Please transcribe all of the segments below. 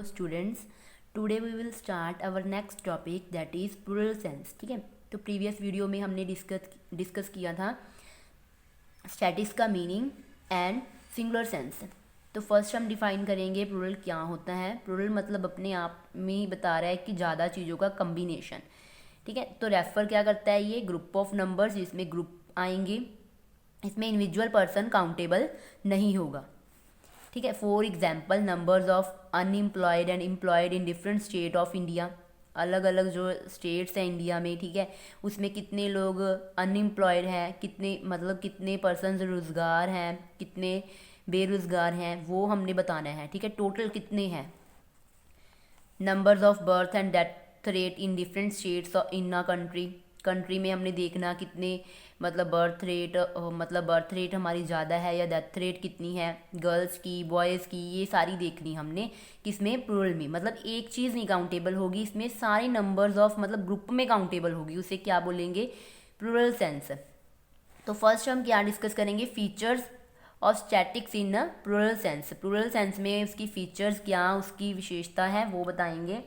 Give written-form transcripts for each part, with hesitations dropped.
students, today we will start our next topic that is plural sense. ठीक है, तो previous video में हमने डिस्कस किया था स्टैटिक्स का मीनिंग एंड सिंगुलर सेंस। तो फर्स्ट हम डिफाइन करेंगे प्लूरल क्या होता है। प्लूरल मतलब अपने आप में ही बता रहा है कि ज़्यादा चीज़ों का कम्बिनेशन। ठीक है, तो रेफर क्या करता है, ये ग्रुप ऑफ नंबर्स जिसमें ग्रुप आएंगे, इसमें इंडिविजुअल पर्सन काउंटेबल नहीं होगा। ठीक है, for example numbers of unemployed and employed in different state of India. अलग अलग जो स्टेट्स हैं इंडिया में, ठीक है, उसमें कितने लोग अनएम्प्लॉयड हैं, कितने पर्सन रोज़गार हैं, कितने बेरोज़गार हैं, वो हमने बताना है। ठीक है, टोटल कितने हैं। Numbers of birth and death rate in different states in a country में हमने देखना कितने बर्थ रेट हमारी ज़्यादा है या डेथ रेट कितनी है, गर्ल्स की बॉयज़ की, ये सारी देखनी हमने किसमें, प्लूरल में। एक चीज़ नहीं काउंटेबल होगी, इसमें सारे नंबर्स ऑफ ग्रुप में काउंटेबल होगी, उसे क्या बोलेंगे, प्लूरल सेंस। तो फर्स्ट हम क्या डिस्कस करेंगे, features of statistics in a plural sense. Plural sense में उसकी फीचर्स क्या, उसकी विशेषता है, वो बताएंगे।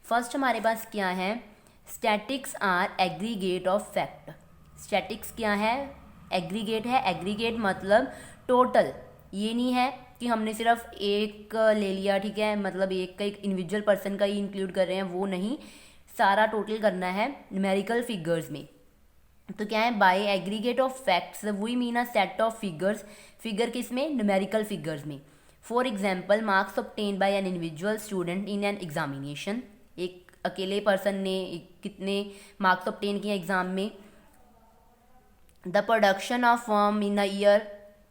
फर्स्ट हमारे पास क्या है, statistics are aggregate of fact. Statistics क्या है, एग्रीगेट है। एग्रीगेट मतलब टोटल, ये नहीं है कि हमने सिर्फ एक ले लिया, ठीक है, एक का एक इंडिविजुअल पर्सन का ही इंक्लूड कर रहे हैं, वो नहीं, सारा टोटल करना है न्यूमेरिकल फिगर्स में। तो क्या है, by aggregate of facts we mean a set of figures. Figure किस में, न्यूमेरिकल फिगर्स में। For example marks obtain by an individual student in an examination. एक अकेले पर्सन ने कितने मार्क्स ऑब्टेन किए एग्जाम में। The production of firm in a year,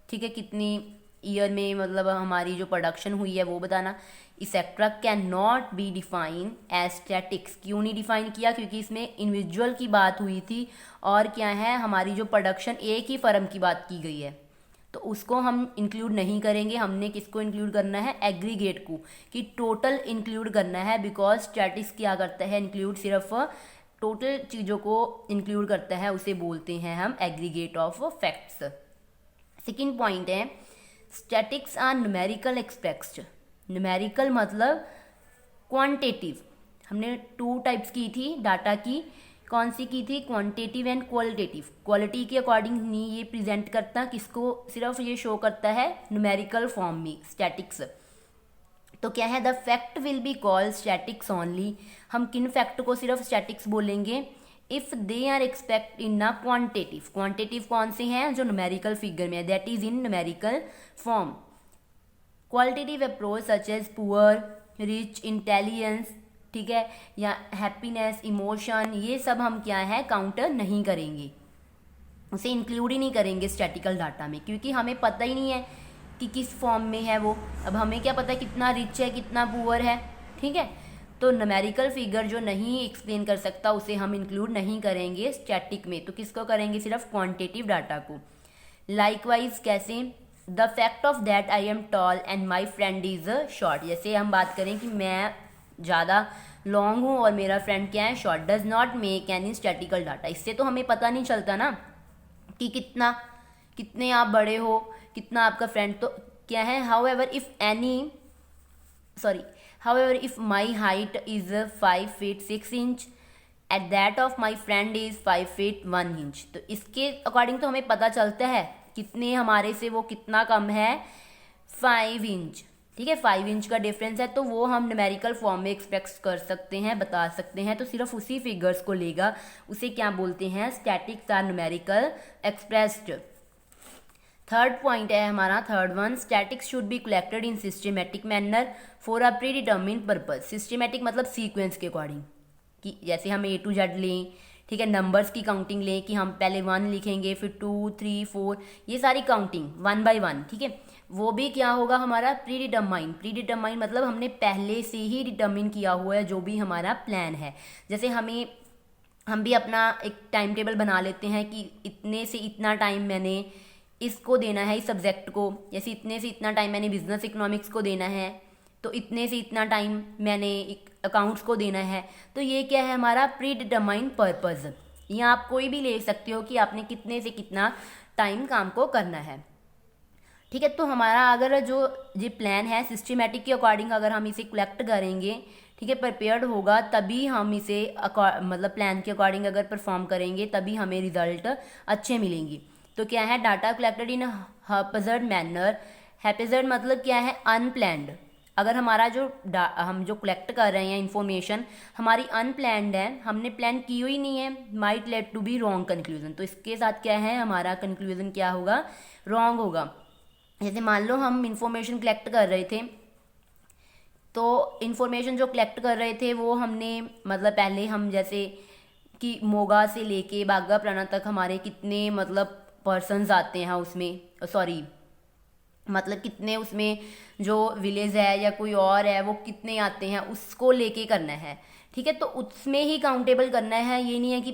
ठीक है, कितनी ईयर में हमारी जो प्रोडक्शन हुई है वो बताना। इसेट्रा can not be define as statistics. क्यों नहीं डिफाइन किया, क्योंकि इसमें इंडिविजुअल की बात हुई थी और क्या है, हमारी जो प्रोडक्शन एक ही फर्म की बात की गई है, तो उसको हम इंक्लूड नहीं करेंगे। हमने किसको इंक्लूड करना है, एग्रीगेट को, कि टोटल इंक्लूड करना है। बिकॉज स्टैटिक्स क्या करता है, इंक्लूड सिर्फ टोटल चीज़ों को इंक्लूड करता है, उसे बोलते हैं हम aggregate of facts. Second point है, statistics are numerical expressed. Numerical मतलब क्वांटिटिव। हमने 2 टाइप्स की थी डाटा की, कौन सी की थी, क्वांटिटिव एंड क्वालिटेटिव। क्वालिटी के अकॉर्डिंग नहीं ये प्रेजेंट करता, किसको, सिर्फ ये शो करता है न्यूमेरिकल फॉर्म में स्टैटिक्स। तो क्या है, the fact will be called statistics only. हम किन फैक्ट को सिर्फ स्टैटिक्स बोलेंगे, if they are expect in a quantitative. Quantitative कौन से हैं, जो न्यूमेरिकल फिगर में है, that is in numerical form. Qualitative approach such as poor, rich, intelligence, ठीक है, या हैप्पीनेस, इमोशन, ये सब हम क्या है, काउंटर नहीं करेंगे, उसे इंक्लूड ही नहीं करेंगे स्टैटिकल डाटा में, क्योंकि हमें पता ही नहीं है कि किस फॉर्म में है वो। अब हमें क्या पता है कितना रिच है, कितना पुअर है, ठीक है। तो न्यूमेरिकल फिगर जो नहीं एक्सप्लेन कर सकता, उसे हम इंक्लूड नहीं करेंगे स्टैटिक में। तो किसको करेंगे, सिर्फ क्वांटिटिव डाटा को। लाइकवाइज कैसे, the fact of that I am tall and my friend is short. जैसे हम बात करें कि मैं ज़्यादा लॉन्ग हूँ और मेरा फ्रेंड क्या है, short, does not make any statistical data. इससे तो हमें पता नहीं चलता ना कि कितने आप बड़े हो, कितना आपका फ्रेंड। तो क्या है, however if my height is 5 feet 6 inch at that of my friend is 5 feet 1 inch। तो इसके अकॉर्डिंग तो हमें पता चलता है कितने हमारे से वो कितना कम है, 5 inch, ठीक है, 5 inch का डिफरेंस है। तो वो हम न्यूमेरिकल फॉर्म में एक्सप्रेस कर सकते हैं, बता सकते हैं। तो सिर्फ उसी फिगर्स को लेगा, उसे क्या बोलते हैं, statistics are numerical expressed. Third point है हमारा, third one, statistics should be collected in systematic manner for a pre determined purpose. Systematic मतलब सीक्वेंस के अकॉर्डिंग, कि जैसे हम A to Z लें, ठीक है, नंबर्स की काउंटिंग लें, कि हम पहले 1 लिखेंगे, फिर 2 3 4, ये सारी काउंटिंग 1 by 1, ठीक है, वो भी क्या होगा हमारा, प्री डिटरमाइन मतलब हमने पहले से ही डिटर्मिन किया हुआ है जो भी हमारा प्लान है। जैसे हम भी अपना एक टाइम टेबल बना लेते हैं कि इतने से इतना टाइम मैंने इसको देना है, इस सब्जेक्ट को, जैसे इतने से इतना टाइम मैंने बिजनेस इकोनॉमिक्स को देना है, तो इतने से इतना टाइम मैंने अकाउंट्स को देना है। तो ये क्या है, हमारा प्री डिटरमाइंड पर्पज़। यहाँ आप कोई भी ले सकते हो कि आपने कितने से कितना टाइम काम को करना है। ठीक है। तो हमारा अगर जो ये प्लान है सिस्टमेटिक के अकॉर्डिंग अगर हम इसे कलेक्ट करेंगे, ठीक है, प्रिपेयर्ड होगा, तभी हम इसे मतलब प्लान के अकॉर्डिंग अगर परफॉर्म करेंगे तभी हमें रिजल्ट अच्छे मिलेंगे। तो क्या है, डाटा कलेक्टेड इन हैपेजर्ड मैनर। हैपेजर्ड मतलब क्या है, अनप्लैंड। अगर हमारा जो हम जो कलेक्ट कर रहे हैं इंफॉर्मेशन हमारी अनप्लैंड है, हमने प्लान की हुई नहीं है, might lead to be wrong conclusion. तो इसके साथ क्या है, हमारा कंक्लूजन क्या होगा, रॉन्ग होगा। जैसे मान लो हम इंफॉर्मेशन कलेक्ट कर रहे थे, तो इन्फॉर्मेशन जो कलेक्ट कर रहे थे वो हमने मतलब पहले हम जैसे कि मोगा से लेके बागा प्राणा तक हमारे कितने मतलब पर्सन्स आते हैं उसमें, सॉरी मतलब कितने उसमें जो विलेज है या कोई और है वो कितने आते हैं उसको लेके करना है, ठीक है। तो उसमें ही काउंटेबल करना है, ये नहीं है कि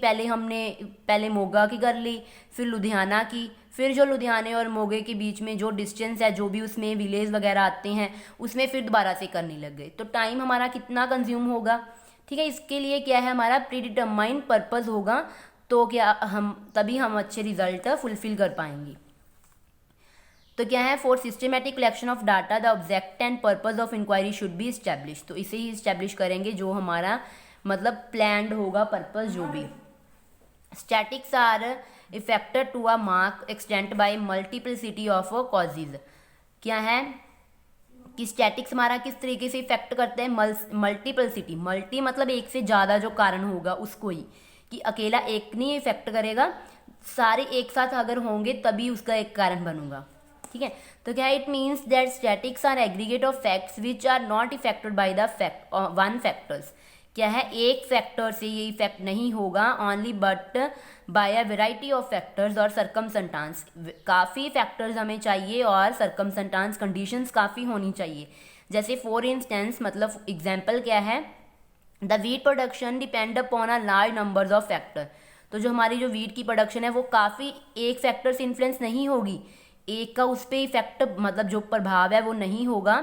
पहले मोगा की कर ली, फिर लुधियाना की, फिर जो लुधियाने और मोगे के बीच में जो डिस्टेंस है, जो भी उसमें विलेज वगैरह आते हैं उसमें फिर दोबारा से करने लग गए, तो टाइम हमारा कितना कंज्यूम होगा, ठीक है। इसके लिए क्या है, हमारा प्रीडिटरमाइंड पर्पस होगा, तो क्या हम तभी हम अच्छे रिजल्ट फुलफिल कर पाएंगे। तो क्या है, for systematic collection of data the object and purpose of inquiry should be establish. तो इसे ही इस्टेब्लिश करेंगे जो हमारा मतलब प्लान्ड होगा पर्पस जो भी। Statistics are affected to a mark extent by multiplicity of causes. क्या है कि स्टैटिक्स हमारा किस तरीके से इफेक्ट करते हैं, मल्टीपलिसिटी, मल्टी मतलब एक से ज़्यादा जो कारण होगा उसको ही, कि अकेला एक नहीं इफेक्ट करेगा, सारे एक साथ अगर होंगे तभी उसका एक कारण बनूंगा, ठीक है। तो क्या, it means that statistics are aggregate of facts which are not effected by the one factors. क्या है, एक फैक्टर से ये इफेक्ट नहीं होगा, only but by a variety of factors और सर्कमस्टेंस। काफ़ी फैक्टर्स हमें चाहिए और सर्कमस्टेंस कंडीशंस काफ़ी होनी चाहिए। जैसे फॉर इंस्टेंस मतलब एग्जाम्पल क्या है, the wheat production depend upon a large numbers of factor. तो जो हमारी जो वीट की प्रोडक्शन है वो काफ़ी एक फैक्टर से इन्फ्लुएंस नहीं होगी, एक का उस पर इफेक्ट मतलब जो प्रभाव है वो नहीं होगा,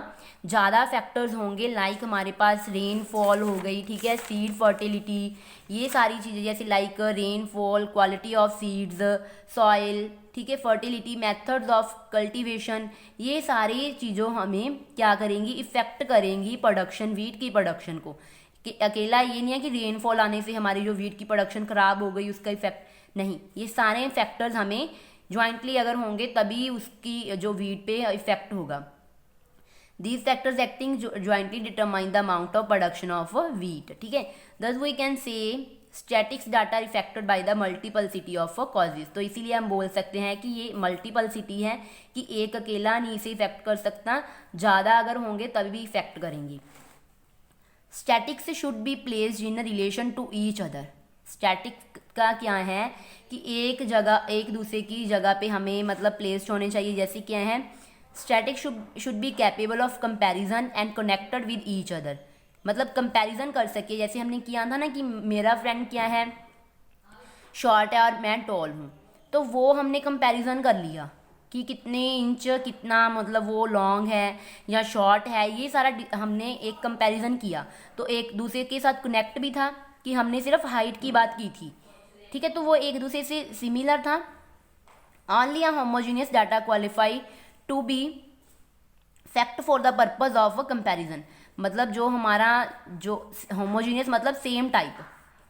ज़्यादा फैक्टर्स होंगे, लाइक हमारे पास रेनफॉल हो गई, ठीक है, सीड फर्टिलिटी, ये सारी चीज़ें जैसे like rainfall, quality of seeds, soil, ठीक है, फर्टिलिटी, मेथड्स ऑफ कल्टीवेशन, ये सारी चीज़ों हमें क्या करेंगी, इफेक्ट करेंगी प्रोडक्शन, वीट की प्रोडक्शन को। कि अकेला ये नहीं है कि रेनफॉल आने से हमारी जो वीट की प्रोडक्शन खराब हो गई उसका इफेक्ट नहीं, ये सारे फैक्टर्स हमें ज्वाइंटली अगर होंगे तभी उसकी जो वीट पे इफेक्ट होगा। These factors acting jointly determine the amount of production of wheat, ठीक है। Thus we can say statistics data affected by the multiplicity of causes. तो इसीलिए हम बोल सकते हैं कि ये मल्टीपलिसिटी है, कि एक अकेला नहीं इसे इफेक्ट कर सकता, ज़्यादा अगर होंगे तभी भी इफेक्ट करेंगे। Statistics should be placed in relation to each other. Statistic का क्या है कि एक जगह एक दूसरे की जगह पे हमें मतलब प्लेस्ड होने चाहिए। जैसे क्या है, static should be capable of comparison and connected with each other, मतलब कंपैरिजन कर सके। जैसे हमने किया था ना कि मेरा फ्रेंड क्या है, शॉर्ट है और मैं टॉल हूँ, तो वो हमने कंपैरिजन कर लिया कि कितने इंच कितना मतलब वो लॉन्ग है या शॉर्ट है, ये सारा हमने एक कंपैरिजन किया। तो एक दूसरे के साथ कनेक्ट भी था कि हमने सिर्फ हाइट की बात की थी, ठीक है, तो वो एक दूसरे से सिमिलर था। Only a homogeneous data qualify to be fact for the purpose of comparison. मतलब जो हमारा जो होमोजीनियस मतलब सेम टाइप,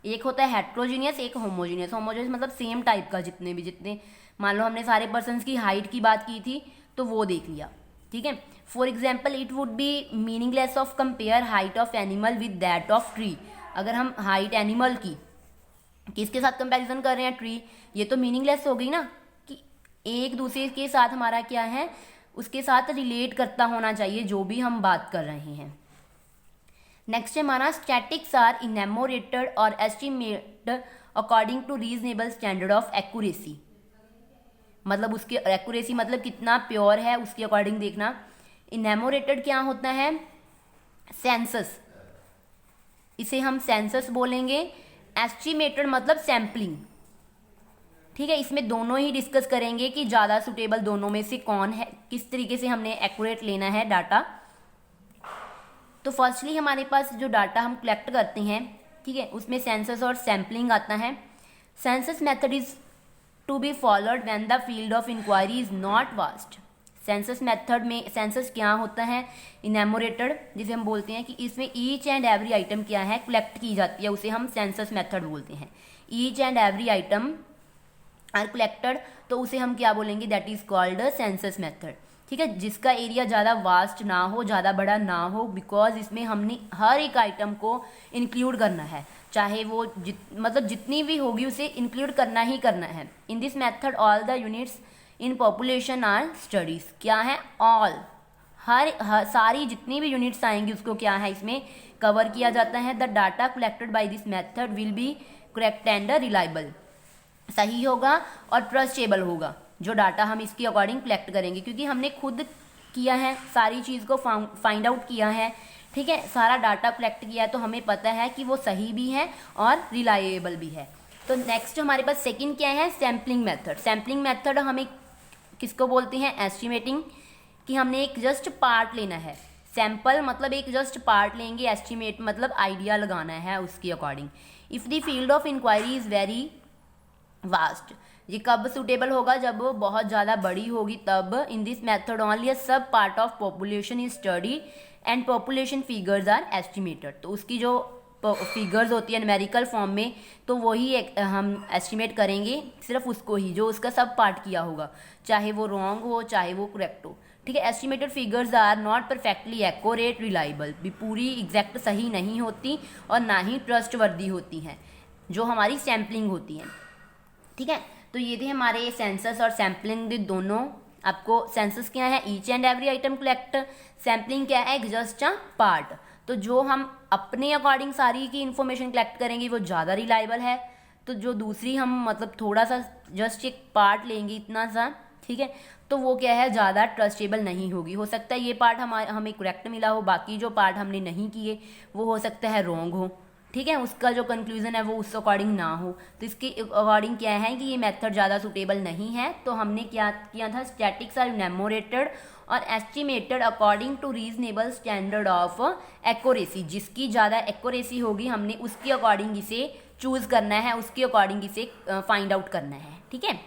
एक होता है हेट्रोजीनियस, एक होमोजीनियस। होमोजीनियस मतलब सेम टाइप का, जितने मान लो हमने सारे पर्सन्स की हाइट की बात की थी तो वो देख लिया, ठीक है। For example it would be meaningless of compare height of animal with that of tree. अगर हम हाइट एनिमल की किसके साथ कंपैरिजन कर रहे हैं, ट्री, ये तो मीनिंगलेस हो गई ना, कि एक दूसरे के साथ हमारा क्या है, उसके साथ रिलेट करता होना चाहिए जो भी हम बात कर रहे हैं। नेक्स्ट है हमारा statics are enumerated or estimate according to reasonable standard of accuracy. मतलब उसकी एक्यूरेसी मतलब कितना प्योर है उसके अकॉर्डिंग देखना। इनैमोरेटेड क्या होता है, सेंसस, इसे हम सेंसस बोलेंगे। एस्टिमेटेड मतलब सैम्पलिंग, ठीक है। इसमें दोनों ही डिस्कस करेंगे कि ज़्यादा सुटेबल दोनों में से कौन है, किस तरीके से हमने एक्यूरेट लेना है डाटा। तो फर्स्टली हमारे पास जो डाटा हम कलेक्ट करते हैं, ठीक है, उसमें सेंसस और सैम्पलिंग आता है। Census method is to be followed when the field of inquiry is not vast. Census method में सेंसस क्या होता है, इनैमोरेटेड जिसे हम बोलते हैं कि इसमें ईच एंड एवरी आइटम क्या है कलेक्ट की जाती है, उसे हम सेंसस मेथड बोलते हैं। Each and every item are collected, तो उसे हम क्या बोलेंगे, that is called census method. ठीक है, जिसका एरिया ज़्यादा वास्ट ना हो, ज़्यादा बड़ा ना हो, बिकॉज इसमें हमने हर एक आइटम को इंक्लूड करना है, चाहे वो मतलब जितनी भी होगी उसे इंक्लूड करना ही करना है। In this method all the units in population are studies, क्या है, ऑल हर सारी जितनी भी यूनिट्स आएंगी उसको क्या है इसमें कवर किया जाता है। The data collected by this method will be correct and reliable, सही होगा और ट्रस्टेबल होगा जो डाटा हम इसके अकॉर्डिंग कलेक्ट करेंगे, क्योंकि हमने खुद किया है, सारी चीज़ को फाइंड आउट किया है। ठीक है, सारा डाटा कलेक्ट किया है तो हमें पता है कि वो सही भी है और रिलायबल भी है। तो नेक्स्ट हमारे पास सेकंड क्या है, सैम्पलिंग मेथड। सैम्पलिंग मेथड हमें किसको बोलते हैं, एस्टिमेटिंग, कि हमने एक जस्ट पार्ट लेना है। सैंपल मतलब एक जस्ट पार्ट लेंगे, एस्टिमेट मतलब आइडिया लगाना है उसके according. If the field of inquiry is very vast, ये कब सुटेबल होगा, जब वो बहुत ज़्यादा बड़ी होगी तब। In this method only a sub part of population is study and population figures are estimated, तो उसकी जो फिगर्स होती है न्यूमेरिकल फॉर्म में, तो वही हम एस्टिमेट करेंगे, सिर्फ उसको ही जो उसका सब पार्ट किया होगा, चाहे वो रॉन्ग हो चाहे वो करेक्ट हो। ठीक है, estimated figures are not perfectly accurate reliable, भी पूरी एग्जैक्ट सही नहीं होती और ना ही ट्रस्टवर्दी होती हैं जो हमारी सैम्पलिंग होती है। ठीक है, तो ये थे हमारे सेंसस और सैम्पलिंग दोनों। आपको सेंसस क्या है, each and every item collect, sampling क्या है, जस्ट अ पार्ट। तो जो हम अपने अकॉर्डिंग सारी की इन्फॉर्मेशन कलेक्ट करेंगे वो ज़्यादा रिलायबल है, तो जो दूसरी हम मतलब थोड़ा सा जस्ट एक पार्ट लेंगे इतना सा, ठीक है, तो वो क्या है, ज़्यादा ट्रस्टेबल नहीं होगी। हो सकता है ये पार्ट हमें करेक्ट मिला हो, बाकी जो पार्ट हमने नहीं किए वो हो सकता है रॉन्ग हो। ठीक है, उसका जो कंक्लूजन है वो उस अकॉर्डिंग ना हो, तो इसके अकॉर्डिंग क्या है कि ये मेथड ज़्यादा सूटेबल नहीं है। तो हमने क्या किया था, statics are enumerated or estimated according to reasonable standard of accuracy, जिसकी ज़्यादा एक्यूरेसी होगी हमने उसके अकॉर्डिंग इसे चूज़ करना है, उसके अकॉर्डिंग इसे फाइंड आउट करना है। ठीक है।